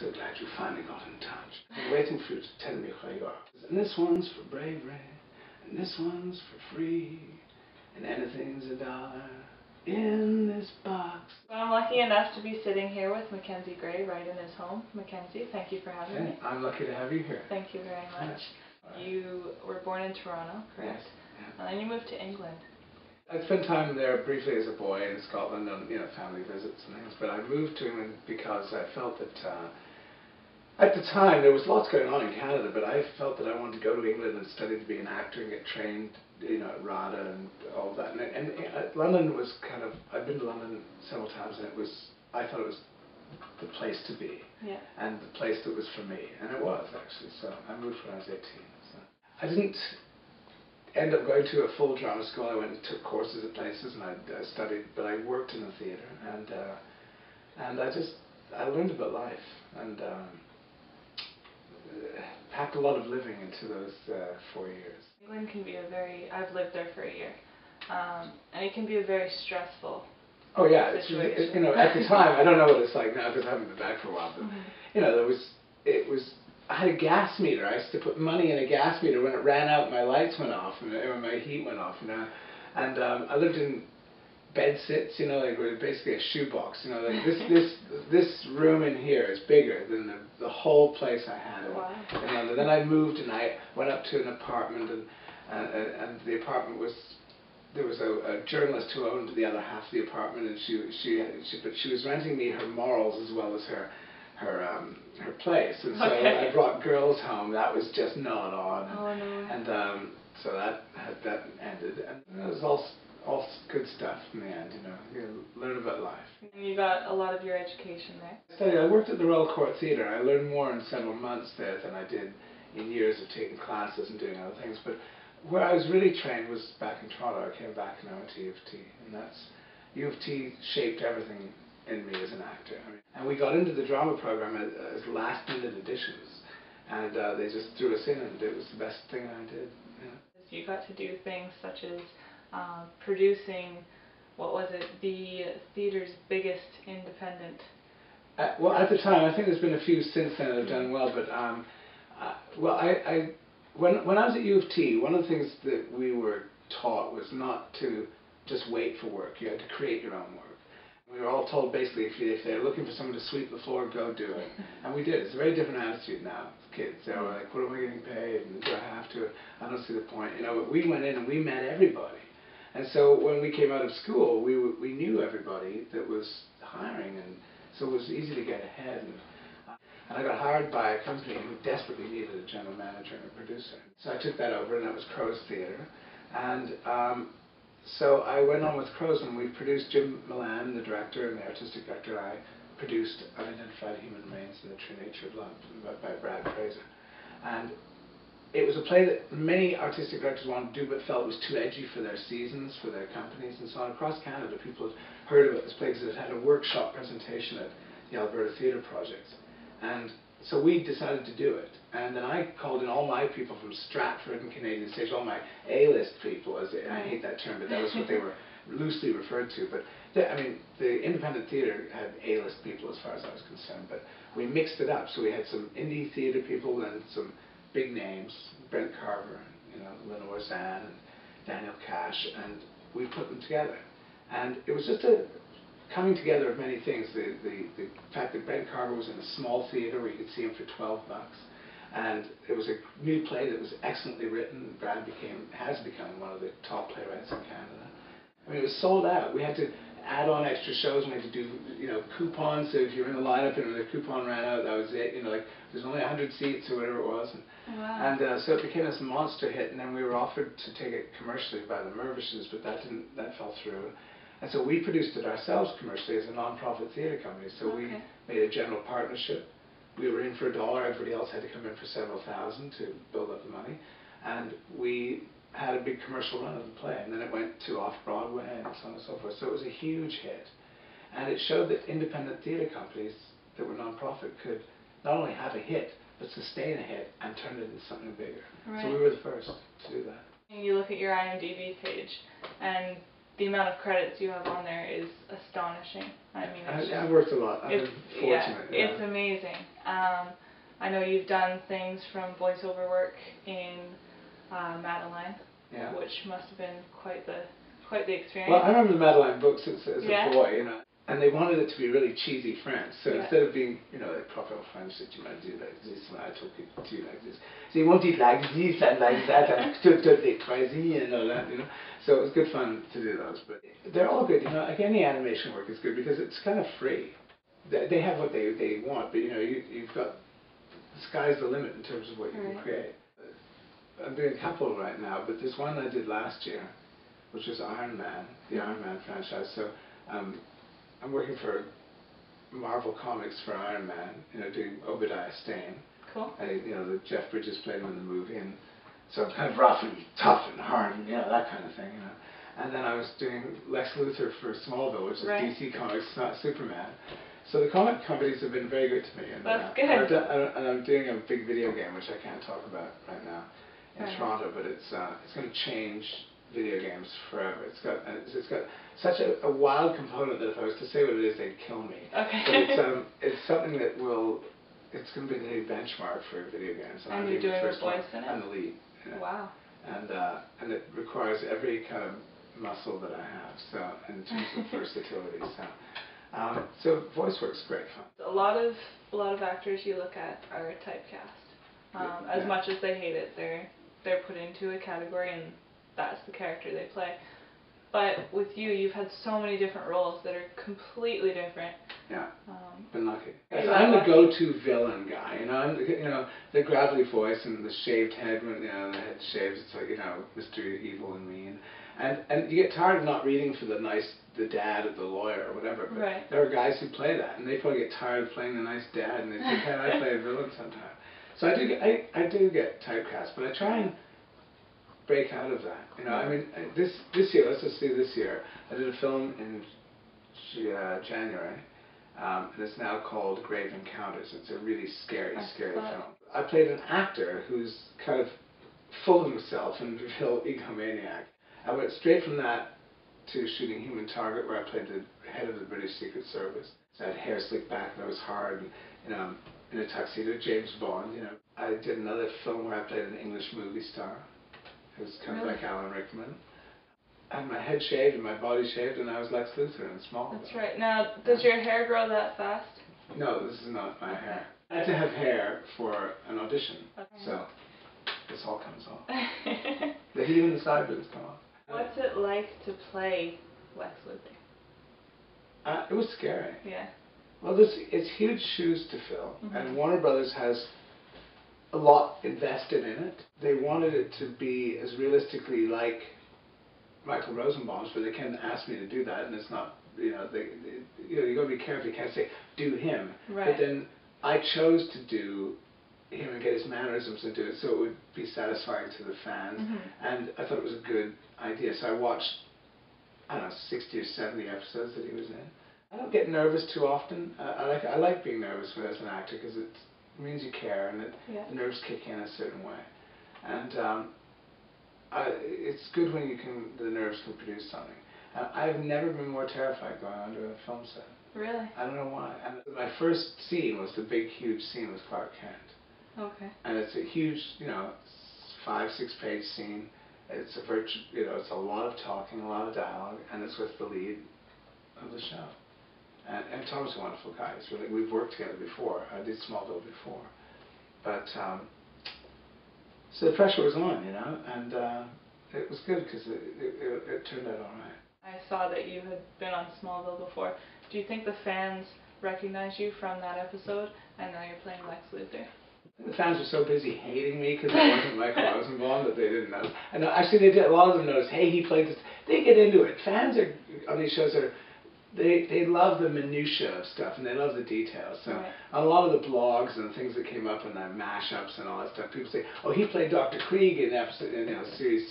So glad you finally got in touch. I've been waiting for you to tell me where you are. And this one's for bravery, and this one's for free, and anything's $1 in this box. Well, I'm lucky enough to be sitting here with Mackenzie Gray right in his home. Mackenzie, thank you for having me. I'm lucky to have you here. Thank you very much. Yeah. You were born in Toronto, correct? Yes. Yeah. And then you moved to England. I spent time there briefly as a boy in Scotland on family visits and things, but I moved to England because I felt that at the time there was lots going on in Canada, but I felt that I wanted to go to England and study to be an actor and get trained, at RADA and all that. And London was kind of, I'd been to London several times, and I thought it was the place to be, yeah, and the place that was for me, and it was actually. So I moved when I was 18. So I didn't end up going to a full drama school. I went and took courses at places, and I studied, but I worked in the theatre, and I learned about life, and packed a lot of living into those 4 years. England can be I've lived there for a year, and it can be a very stressful situation. At the time, I don't know what it's like now because I haven't been back for a while, but I had a gas meter. I used to put money in a gas meter when it ran out, my lights went off, and when my heat went off, and I lived in bed sits, basically a shoebox, this room in here is bigger than the whole place I had in London. Then I moved and I went up to an apartment, and the apartment was, there was a journalist who owned the other half of the apartment, and but she was renting me her morals as well as her place, and so I brought girls home. That was just not on. Oh, no. And so that ended, and it was all good stuff in the end. You learn about life. And you got a lot of your education there. I worked at the Royal Court Theatre. I learned more in several months there than I did in years of taking classes and doing other things. But where I was really trained was back in Toronto. I came back and I went to U of T, and U of T shaped everything in me as an actor. And we got into the drama program as last-minute additions, and they just threw us in, and it was the best thing I did. You got to do things such as producing, what was it, the theatre's biggest independent. Well, at the time, I think there's been a few since then that have done well, but when I was at U of T, one of the things that we were taught was not to just wait for work. You had to create your own work. We were all told basically if they're looking for someone to sweep the floor, go do it. And we did. It's a very different attitude now, kids. They were like, what am I getting paid? And do I have to? I don't see the point. But we went in and we met everybody. And so when we came out of school, we knew everybody that was hiring, and so it was easy to get ahead. And I got hired by a company who desperately needed a general manager and a producer. So I took that over, and that was Crow's Theatre. And so I went on with Crow's, and we produced Jim Milan, the director and the artistic director, and I produced Unidentified Human Remains and the True Nature of Love by Brad Fraser. And it was a play that many artistic directors wanted to do but felt was too edgy for their seasons, for their companies, and so on. Across Canada, people had heard about this play because it had a workshop presentation at the Alberta Theatre Project. And so we decided to do it. And then I called in all my people from Stratford and Canadian Stage, all my A-list people, I hate that term, but that was what they were loosely referred to. But the independent theatre had A-list people as far as I was concerned, but we mixed it up. So we had some indie theatre people and some big names, Brent Carver, Lenore Zan, and Daniel Cash, and we put them together. And it was just a coming together of many things. The fact that Brent Carver was in a small theatre where you could see him for $12, and it was a new play that was excellently written. Brad has become one of the top playwrights in Canada. It was sold out. We had to add on extra shows, and we had to do coupons. So if you were in the lineup and the coupon ran out, that was it. There's only 100 seats or whatever it was, and so it became this monster hit. And then we were offered to take it commercially by the Mervishes, but that fell through. And so we produced it ourselves commercially as a non-profit theatre company. So we made a general partnership. We were in for $1. Everybody else had to come in for several thousand to build up the money. And we had a big commercial run of the play. And then it went to off-Broadway and so on and so forth. So it was a huge hit. And it showed that independent theatre companies that were non-profit could not only have a hit, but sustain a hit and turn it into something bigger. Right. So we were the first to do that. And you look at your IMDb page, and the amount of credits you have on there is astonishing. I mean, I've worked a lot. I've been fortunate. Yeah, it's amazing. I know you've done things from voiceover work in Madeline, which must have been quite the experience. Well, I remember the Madeline books as a boy, you know, and they wanted it to be really cheesy French. So instead of being, you know, like proper French, that you might do like this, and I talk to you like this. So you won't eat like this and like that, and totally crazy and all that, you know. So it was good fun to do those, but they're all good, you know. Like any animation work is good because it's kind of free. They have what they want, but you know, you've got, the sky's the limit in terms of what you can create. I'm doing a couple right now, but there's one I did last year, which was Iron Man, the Iron Man franchise. So I'm working for Marvel Comics for Iron Man, you know, doing Obadiah Stane. Cool. You know, Jeff Bridges played him in the movie, and so I'm kind of rough and tough and hard, and you know, that kind of thing, you know. And then I was doing Lex Luthor for Smallville, which is DC Comics, not Superman. So the comic companies have been very good to me. And, that's good. And I'm doing a big video game, which I can't talk about right now, in Toronto, but it's going to change video games forever. It's got such a wild component that if I was to say what it is, they'd kill me. Okay. But it's something that it's going to be the new benchmark for video games. And you're doing the voice in it? I'm the lead. You know? Wow. And it requires every kind of muscle that I have, so in terms of versatility. So voice work's great fun. A lot of actors you look at are typecast. As much as they hate it, they're put into a category and that's the character they play. But with you, you've had so many different roles that are completely different. Yeah, been lucky. I'm the go-to villain guy, you know. I'm the gravelly voice and the shaved head. When you know the head shaves, it's like, you know, Mr. Evil and mean. And you get tired of not reading for the dad or the lawyer or whatever. But there are guys who play that, and they probably get tired of playing the nice dad, and they think, "Can I play a villain sometime?" So I do get typecast, but I try and break out of that. You know, I mean, this year, let's just say this year, I did a film in January, and it's now called Grave Encounters. It's a really scary film. I played an actor who's kind of full of himself and real egomaniac. I went straight from that to shooting Human Target, where I played the head of the British Secret Service. So I had hair slicked back and I was hard, and, you know, in a tuxedo, James Bond. You know, I did another film where I played an English movie star. It was kind of like Alan Rickman. I had my head shaved and my body shaved, and I was Lex Luthor in Smallville. That's right. Now, does your hair grow that fast? No, this is not my hair. I had to have hair for an audition, so this all comes off. Even the sideburns come off. What's it like to play Lex Luthor? It was scary. Yeah. Well, it's huge shoes to fill, and Warner Brothers has a lot invested in it. They wanted it to be as realistically like Michael Rosenbaum's, but they can't ask me to do that, and it's not, you know, you got to be careful. You can't say, do him. Right. But then I chose to do him and get his mannerisms and do it so it would be satisfying to the fans, and I thought it was a good idea. So I watched, I don't know, 60 or 70 episodes that he was in. I don't get nervous too often. I like being nervous as an actor because it means you care, and the nerves kick in a certain way. And it's good when the nerves can produce something. I've never been more terrified going onto a film set. Really? I don't know why. And my first scene was the big, huge scene with Clark Kent. Okay. And it's a huge, you know, 5-6 page scene. It's a you know, it's a lot of talking, a lot of dialogue, and it's with the lead of the show. And Tom's a wonderful guy. It's really, we've worked together before. I did Smallville before, but so the pressure was on, you know, and it was good because it turned out all right. I saw that you had been on Smallville before. Do you think the fans recognize you from that episode, and now you're playing Lex Luthor? The fans were so busy hating me because I wasn't Michael Rosenbaum that they didn't know. And actually, they did. A lot of them noticed, hey, he played this. They get into it. Fans on these shows they love the minutiae of stuff, and they love the details. So on a lot of the blogs and things that came up and the mashups and all that stuff, people say, oh, he played Dr. Krieg in episode, you know, series,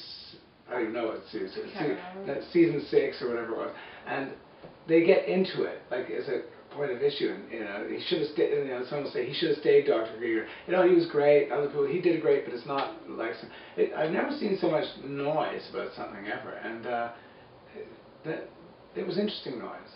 I don't even know what series it was, season 6 or whatever it was, and they get into it like as a point of issue, and you know, he should have stayed. You know, someone will say he should have stayed, Dr. Krieg. You know, he was great. Other people, he did great, but it's not like I've never seen so much noise about something ever, and that it was interesting noise.